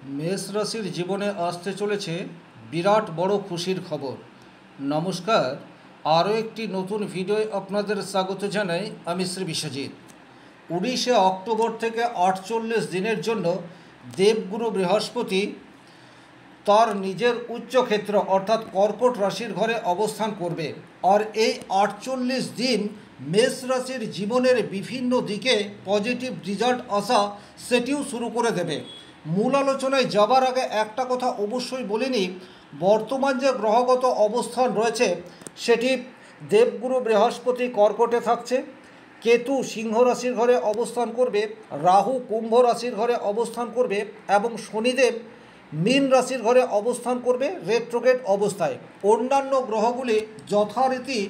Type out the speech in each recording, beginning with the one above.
मेष राशिर जीवने आसते चलेছে বিরাট বড় খুশির খবর। নমস্কার, আরও একটি নতুন ভিডিওয় আপনাদের স্বাগত জানাই। আমি শ্রী বিশ্বজিৎ। 19 অক্টোবর থেকে 48 দিনের জন্য দেবগুরু বৃহস্পতি তার নিজের উচ্চক্ষেত্র অর্থাৎ কর্কট রাশির ঘরে অবস্থান করবে। আর এই 48 দিন মেষ রাশির জীবনের বিভিন্ন দিকে পজিটিভ রেজাল্ট আসা সেটিও শুরু করে দেবে। মূল আলোচনায় যাবার আগে একটা কথা অবশ্যই বলিনি, বর্তমান যে গ্রহগত অবস্থান রয়েছে সেটি দেবগুরু বৃহস্পতি কর্কটে থাকছে, কেতু সিংহ রাশির ঘরে অবস্থান করবে, রাহু কুম্ভ রাশির ঘরে অবস্থান করবে এবং শনিদেব মীন রাশির ঘরে অবস্থান করবে রেট্রোগ্রেড অবস্থায়। অন্যান্য গ্রহগুলি যথারীতি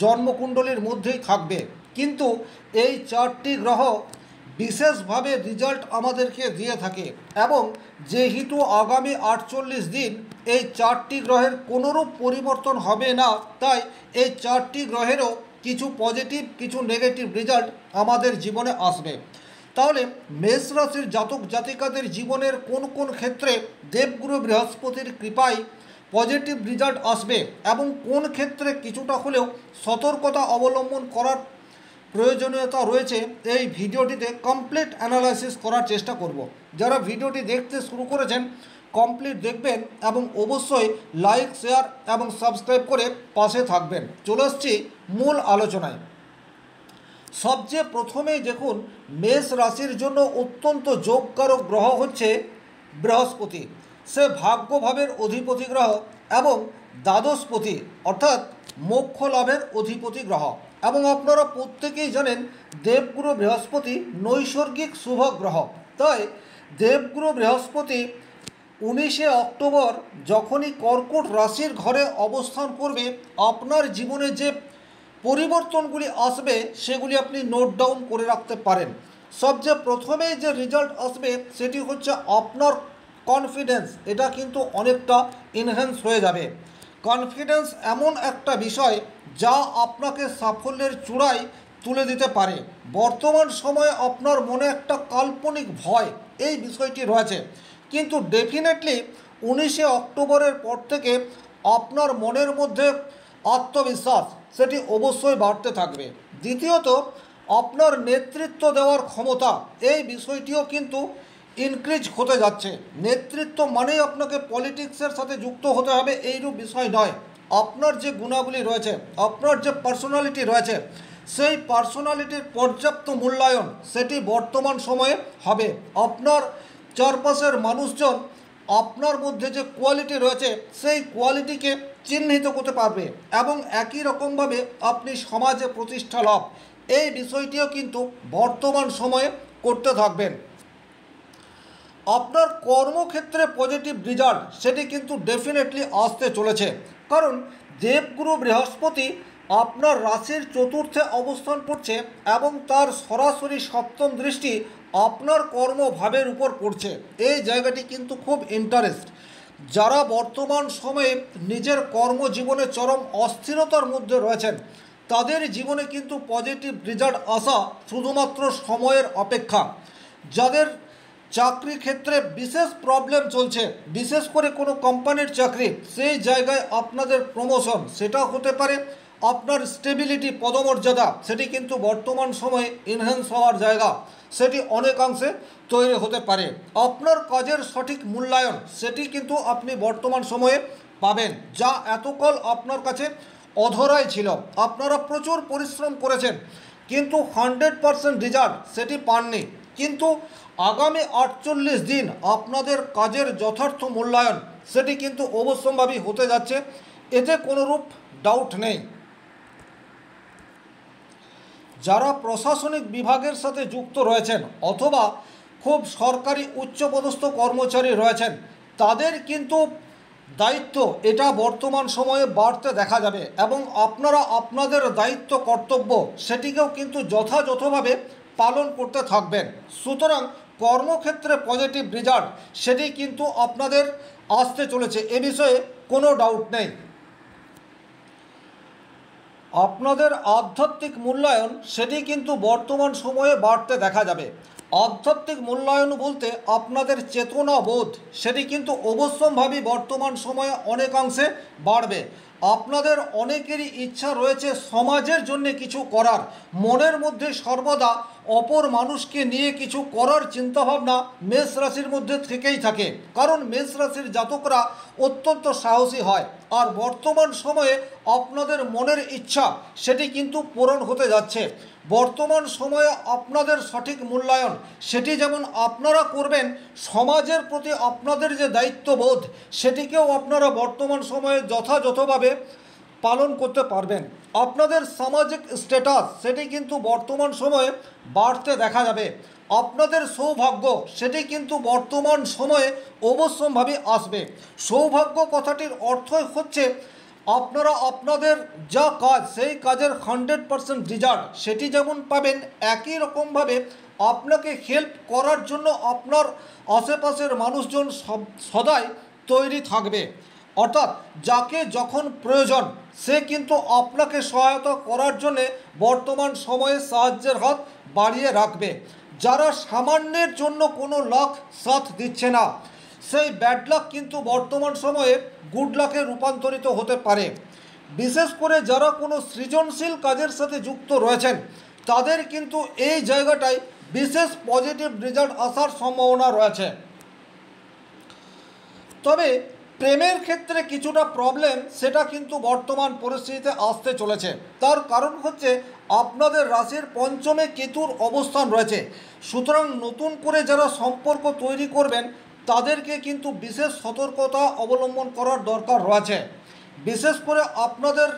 জন্মকুণ্ডলীর মধ্যেই থাকবে, কিন্তু এই চারটি গ্রহ বিশেষভাবে রেজাল্ট আমাদেরকে দিয়ে থাকে এবং যেহেতু আগামী 48 দিন এই চারটি গ্রহের কোনোরূপ পরিবর্তন হবে না, তাই এই চারটি গ্রহেরও কিছু পজিটিভ কিছু নেগেটিভ রেজাল্ট আমাদের জীবনে আসবে। তাহলে মেষ রাশির জাতক জাতিকাদের জীবনের কোন কোন ক্ষেত্রে দেবগুরু বৃহস্পতির কৃপায় পজিটিভ রেজাল্ট আসবে এবং কোন ক্ষেত্রে কিছুটা হলেও সতর্কতা অবলম্বন করার প্রয়োজনীয়তা রয়েছে, এই ভিডিওটিতে কমপ্লিট অ্যানালাইসিস করার চেষ্টা করব। যারা ভিডিওটি দেখতে শুরু করেছেন কমপ্লিট দেখবেন এবং অবশ্যই লাইক শেয়ার এবং সাবস্ক্রাইব করে পাশে থাকবেন। চলে আসছি মূল আলোচনায়। সবচেয়ে প্রথমেই দেখুন, মেষ রাশির জন্য অত্যন্ত যোগকারক গ্রহ হচ্ছে বৃহস্পতি। সে ভাগ্যভাবের অধিপতি গ্রহ এবং দ্বাদশপতি অর্থাৎ মোক্ষ লাভের অধিপতি গ্রহ। এবং আপনারা প্রত্যেকেই জানেন দেবগুরু বৃহস্পতি নৈসর্গিক শুভ গ্রহ। তাই দেবগুরু বৃহস্পতি 19 অক্টোবর যখনই কর্কট রাশির ঘরে অবস্থান করবে, আপনার জীবনে যে পরিবর্তনগুলি আসবে সেগুলি আপনি নোট ডাউন করে রাখতে পারেন। সবচেয়ে প্রথমেই যে রেজাল্ট আসবে সেটি হচ্ছে আপনার কনফিডেন্স, এটা কিন্তু অনেকটা এনহ্যান্স হয়ে যাবে। কনফিডেন্স এমন একটা বিষয় যা আপনাকে সাফল্যের চূড়ায় তুলে দিতে পারে। বর্তমান সময়ে আপনার মনে একটা কাল্পনিক ভয় এই বিষয়টি রয়েছে, কিন্তু ডেফিনেটলি 19 অক্টোবরের পর থেকে আপনার মনের মধ্যে আত্মবিশ্বাস সেটি অবশ্যই বাড়তে থাকবে। দ্বিতীয়ত, আপনার নেতৃত্ব দেওয়ার ক্ষমতা এই বিষয়টিও কিন্তু ইনক্রিজ হতে যাচ্ছে। নেতৃত্ব মানেই আপনাকে পলিটিক্সের সাথে যুক্ত হতে হবে এইরূপ বিষয় নয়। আপনার যে গুণাবলী রয়েছে, আপনার যে পার্সোনালিটি রয়েছে, সেই পার্সোনালিটির পর্যাপ্ত মূল্যায়ন সেটি বর্তমান সময়ে হবে। আপনার চারপাশের মানুষজন আপনার মধ্যে যে কোয়ালিটি রয়েছে সেই কোয়ালিটিকে চিহ্নিত করতে পারবে এবং একই রকমভাবে আপনি সমাজে প্রতিষ্ঠা লাভ এই বিষয়টিও কিন্তু বর্তমান সময়ে করতে থাকবেন। আপনার কর্মক্ষেত্রে পজিটিভ রেজাল্ট সেটি কিন্তু ডেফিনেটলি আসতে চলেছে, কারণ দেবগুরু বৃহস্পতি আপনার রাশির চতুর্থে অবস্থান করছে এবং তার সরাসরি সপ্তম দৃষ্টি আপনার কর্মভাবের উপর পড়ছে। এই জায়গাটি কিন্তু খুব ইন্টারেস্ট। যারা বর্তমান সময়ে নিজের কর্মজীবনে চরম অস্থিরতার মধ্যে রয়েছেন তাদের জীবনে কিন্তু পজিটিভ রেজাল্ট আসা শুধুমাত্র সময়ের অপেক্ষা। যাদের চাকরি ক্ষেত্রে বিশেষ প্রবলেম চলছে, বিশেষ করে কোনো কোম্পানির চাকরি, সেই জায়গায় আপনাদের প্রমোশন সেটা হতে পারে, আপনার স্টেবিলিটি পদমর্যাদা সেটি কিন্তু বর্তমান সময়ে এনহ্যান্স হওয়ার জায়গা সেটি অনেকাংশে তৈরি হতে পারে। আপনার কাজের সঠিক মূল্যায়ন সেটি কিন্তু আপনি বর্তমান সময়ে পাবেন, যা এতকাল আপনার কাছে অধরাই ছিল। আপনারা প্রচুর পরিশ্রম করেছেন কিন্তু 100% রেজাল্ট সেটি পাননি, কিন্তু আগামী 48 দিন আপনাদের কাজের যথার্থ মূল্যায়ন সেটি কিন্তু অবশ্যম্ভাবী হতে যাচ্ছে, এতে কোনোরূপ ডাউট নেই। যারা প্রশাসনিক বিভাগের সাথে যুক্ত রয়েছেন অথবা খুব সরকারি উচ্চপদস্থ কর্মচারী রয়েছেন তাদের কিন্তু দায়িত্ব এটা বর্তমান সময়ে বাড়তে দেখা যাবে এবং আপনারা আপনাদের দায়িত্ব কর্তব্য সেটিকেও কিন্তু যথাযথভাবে পালন করতে থাকবেন। সুতরাং কর্মক্ষেত্রে পজিটিভ রেজাল্ট সেটি কিন্তু আপনাদের আসতে চলেছে, এ বিষয়ে কোনো ডাউট নেই। আপনাদের আধ্যাত্মিক মূল্যায়ন সেটি কিন্তু বর্তমান সময়ে বাড়তে দেখা যাবে। আধ্যাত্মিক মূল্যায়ন বলতে আপনাদের চেতনা বোধ সেটি কিন্তু অবশ্যম্ভাবী বর্তমান সময়ে অনেকাংশে বাড়বে। আপনাদের অনেকেরই ইচ্ছা রয়েছে সমাজের জন্য কিছু করার, মনের মধ্যে সর্বদা অপর মানুষকে নিয়ে কিছু করার চিন্তাভাবনা মেষ রাশির মধ্যে থেকেই থাকে, কারণ মেষ রাশির জাতকরা অত্যন্ত সাহসী হয়। আর বর্তমান সময়ে আপনাদের মনের ইচ্ছা সেটি কিন্তু পূরণ হতে যাচ্ছে। বর্তমান সময়ে আপনাদের সঠিক মূল্যায়ন সেটি যেমন আপনারা করবেন, সমাজের প্রতি আপনাদের যে দায়িত্ববোধ সেটিকেও আপনারা বর্তমান সময়ে যথাযথভাবে পালন করতে পারবেন। আপনাদের সামাজিক স্ট্যাটাস সেটি কিন্তু বর্তমান সময়ে বাড়তে দেখা যাবে। আপনাদের সৌভাগ্য সেটি কিন্তু বর্তমান সময়ে অবশ্যম্ভাবী আসবে। সৌভাগ্য কথাটির অর্থই হচ্ছে আপনারা আপনাদের যা কাজ সেই কাজের 100% রেজাল্ট সেটি যেমন পাবেন, একই রকমভাবে আপনাকে হেল্প করার জন্য আপনার আশেপাশের মানুষজন সদাই তৈরি থাকবে। অর্থাৎ যাকে যখন প্রয়োজন সে কিন্তু আপনাকে সহায়তা করার জন্যে বর্তমান সময়ে সাহায্যের হাত বাড়িয়ে রাখবে। যারা সামান্যের জন্য কোনো লাখ সাথ দিচ্ছে না, সেই ব্যাড লাক কিন্তু বর্তমান সময়ে গুড লাকে রূপান্তরিত হতে পারে। বিশেষ করে যারা কোনো সৃজনশীল কাজের সাথে যুক্ত রয়েছেন তাদের কিন্তু এই জায়গাটায় বিশেষ পজিটিভ রেজাল্ট আসার সম্ভাবনা রয়েছে। তবে প্রেমের ক্ষেত্রে কিছুটা প্রবলেম সেটা কিন্তু বর্তমান পরিস্থিতিতে আসতে চলেছে। তার কারণ হচ্ছে আপনাদের রাশির পঞ্চমে কেতুর অবস্থান রয়েছে। সুতরাং নতুন করে যারা সম্পর্ক তৈরি করবেন তাদেরকে কিন্তু বিশেষ সতর্কতা অবলম্বন করার দরকার রয়েছে। বিশেষ করে আপনাদের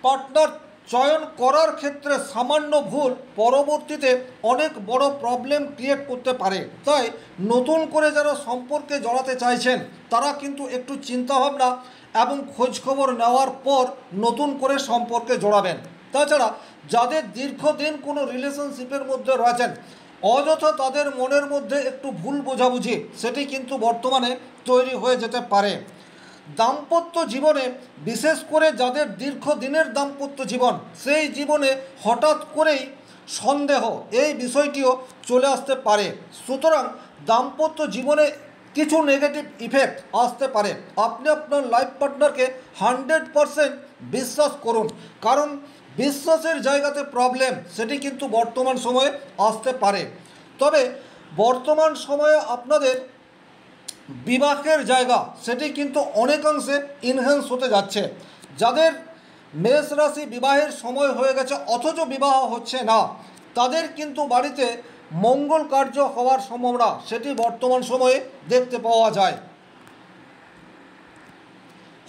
পার্টনার চয়ন করার ক্ষেত্রে সামান্য ভুল পরবর্তীতে অনেক বড় প্রবলেম ক্রিয়েট করতে পারে। তাই নতুন করে যারা সম্পর্কে জড়াতে চাইছেন তারা কিন্তু একটু চিন্তাভাবনা এবং খোঁজখবর নেওয়ার পর নতুন করে সম্পর্কে জড়াবেন। তাছাড়া যাদের দীর্ঘদিন কোনো রিলেশনশিপের মধ্যে রয়েছেন, অযথা তাদের মনের মধ্যে একটু ভুল বোঝাবুঝি সেটি কিন্তু বর্তমানে তৈরি হয়ে যেতে পারে। দাম্পত্য জীবনে বিশেষ করে যাদের দীর্ঘদিনের দাম্পত্য জীবন, সেই জীবনে হঠাৎ করেই সন্দেহ এই বিষয়টিও চলে আসতে পারে। সুতরাং দাম্পত্য জীবনে কিছু নেগেটিভ ইফেক্ট আসতে পারে। আপনি আপনার লাইফ পার্টনারকে 100% বিশ্বাস করুন, কারণ বিশ্বাসের জায়গাতে প্রবলেম সেটি কিন্তু বর্তমান সময়ে আসতে পারে। তবে বর্তমান সময়ে আপনাদের বিবাহের জায়গা সেটি কিন্তু অনেকাংশে ইনহ্যান্স হতে যাচ্ছে। যাদের মেষ রাশি বিবাহের সময় হয়ে গেছে অথচ বিবাহ হচ্ছে না, তাদের কিন্তু বাড়িতে মঙ্গল কার্য হওয়ার সম্ভাবনা সেটি বর্তমান সময়ে দেখতে পাওয়া যায়।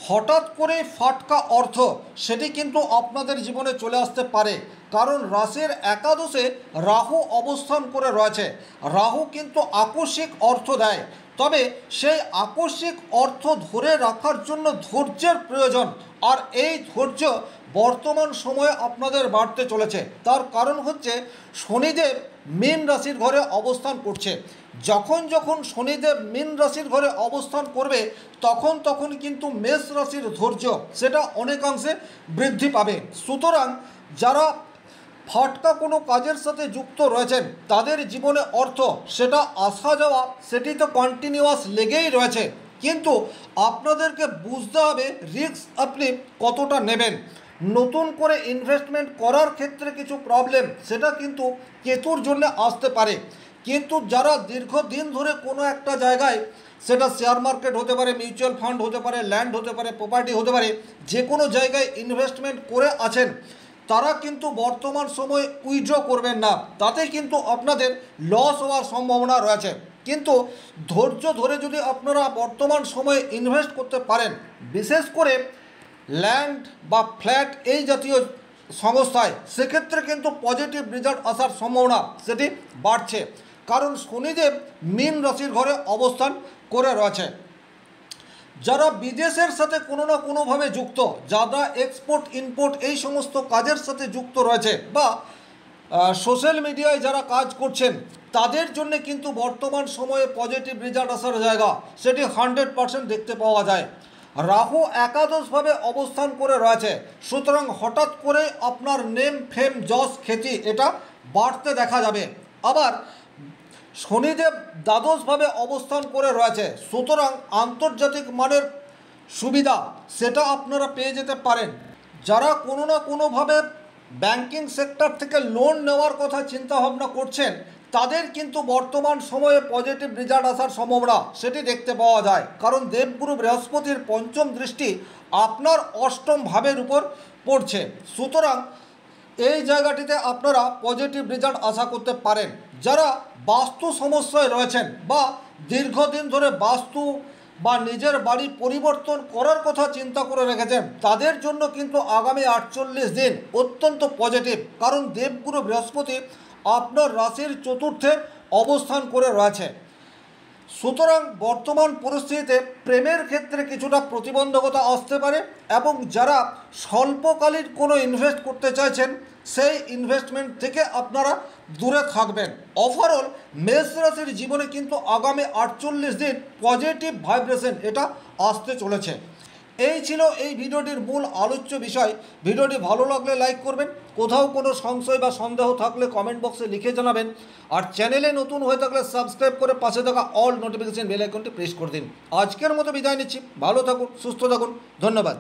হঠাৎ করে ফাটকা অর্থ সেটি কিন্তু আপনাদের জীবনে চলে আসতে পারে, কারণ রাশির একাদশে রাহু অবস্থান করে রয়েছে। রাহু কিন্তু আকস্মিক অর্থ দেয়, তবে সেই আকস্মিক অর্থ ধরে রাখার জন্য ধৈর্যের প্রয়োজন। আর এই ধৈর্য বর্তমান সময়ে আপনাদের বাড়তে চলেছে। তার কারণ হচ্ছে শনিদেব মীন রাশির ঘরে অবস্থান করছে। যখন যখন শনিদেব মীন রাশির ঘরে অবস্থান করবে তখন তখন কিন্তু মেষ রাশির ধৈর্য সেটা অনেকাংশে বৃদ্ধি পাবে। সুতরাং যারা ফাটকা কোনো কাজের সাথে যুক্ত রয়েছেন তাদের জীবনে অর্থ সেটা আসা যাওয়া সেটি তো কন্টিনিউয়াস লেগেই রয়েছে, কিন্তু আপনাদেরকে বুঝতে হবে রিস্ক আপনি কতটা নেবেন। নতুন করে ইনভেস্টমেন্ট করার ক্ষেত্রে কিছু প্রবলেম সেটা কিন্তু কেতুর জন্য আসতে পারে। কিন্তু যারা দীর্ঘদিন ধরে কোনো একটা জায়গায়, সেটা শেয়ার মার্কেট হতে পারে, মিউচুয়াল ফান্ড হতে পারে, ল্যান্ড হতে পারে, প্রপার্টি হতে পারে, যে কোনো জায়গায় ইনভেস্টমেন্ট করে আছেন তারা কিন্তু বর্তমান সময়ে উইথড্র করবেন না, তাতে কিন্তু আপনাদের লস হওয়ার সম্ভাবনা রয়েছে। কিন্তু ধৈর্য ধরে যদি আপনারা বর্তমান সময়ে ইনভেস্ট করতে পারেন, বিশেষ করে ল্যান্ড বা ফ্ল্যাট এই জাতীয় সংস্থায়, সেক্ষেত্রে কিন্তু পজিটিভ রেজাল্ট আসার সম্ভাবনা সেটি বাড়ছে, কারণ শনিদেব মীন রাশির ঘরে অবস্থান করে রয়েছে। যারা বিদেশের সাথে কোনো না কোনোভাবে যুক্ত, যারা এক্সপোর্ট ইম্পোর্ট এই সমস্ত কাজের সাথে যুক্ত রয়েছে, বা সোশ্যাল মিডিয়ায় যারা কাজ করছেন, তাদের জন্য কিন্তু বর্তমান সময়ে পজিটিভ রেজাল্ট আসার জায়গা সেটি 100% দেখতে পাওয়া যায়। রাহু একাদশভাবে অবস্থান করে রয়েছে, সুতরাং হঠাৎ করে আপনার নেম ফেম যশ খ্যাতি এটা বাড়তে দেখা যাবে। আবার শনিদেব দ্বাদশভাবে অবস্থান করে রয়েছে, সুতরাং আন্তর্জাতিক মানের সুবিধা সেটা আপনারা পেয়ে যেতে পারেন। যারা কোনো না কোনোভাবে ব্যাংকিং সেক্টর থেকে লোন নেওয়ার কথা চিন্তাভাবনা করছেন, তাদের কিন্তু বর্তমান সময়ে পজিটিভ রেজাল্ট আসার সম্ভাবনা সেটি দেখতে পাওয়া যায়। কারণ দেবগুরু বৃহস্পতির পঞ্চম দৃষ্টি আপনার অষ্টম ভাবের উপর পড়ছে, সুতরাং এই জায়গাটিতে আপনারা পজিটিভ রেজাল্ট আশা করতে পারেন। যারা বাস্তু সমস্যায় রয়েছেন বা দীর্ঘদিন ধরে বাস্তু বা নিজের বাড়ি পরিবর্তন করার কথা চিন্তা করে রেখেছেন, তাদের জন্য কিন্তু আগামী 48 দিন অত্যন্ত পজিটিভ। কারণ দেবগুরু বৃহস্পতি আপনার রাশির চতুর্থে অবস্থান করে রয়েছে। সুতরাং বর্তমান পরিস্থিতিতে প্রেমের ক্ষেত্রে কিছুটা প্রতিবন্ধকতা আসতে পারে, এবং যারা স্বল্পকালীন কোনো ইনভেস্ট করতে চাইছেন সেই ইনভেস্টমেন্ট থেকে আপনারা দূরে থাকবেন। ওভারঅল মেষ রাশির জীবনে কিন্তু আগামী 48 দিন পজিটিভ ভাইব্রেশন এটা আসতে চলেছে। এই ছিল এই ভিডিওটির মূল আলোচ্য বিষয়। ভিডিওটি ভালো লাগলে লাইক করবেন, কোথাও কোনো সংশয় বা সন্দেহ থাকলে কমেন্ট বক্সে লিখে জানাবেন, আর চ্যানেলে নতুন হয়ে থাকলে সাবস্ক্রাইব করে পাশে থাকা অল নোটিফিকেশন বেল আইকনটি প্রেস করে দিন। আজকের মতো বিদায় নিচ্ছি, ভালো থাকুন, সুস্থ থাকুন, ধন্যবাদ।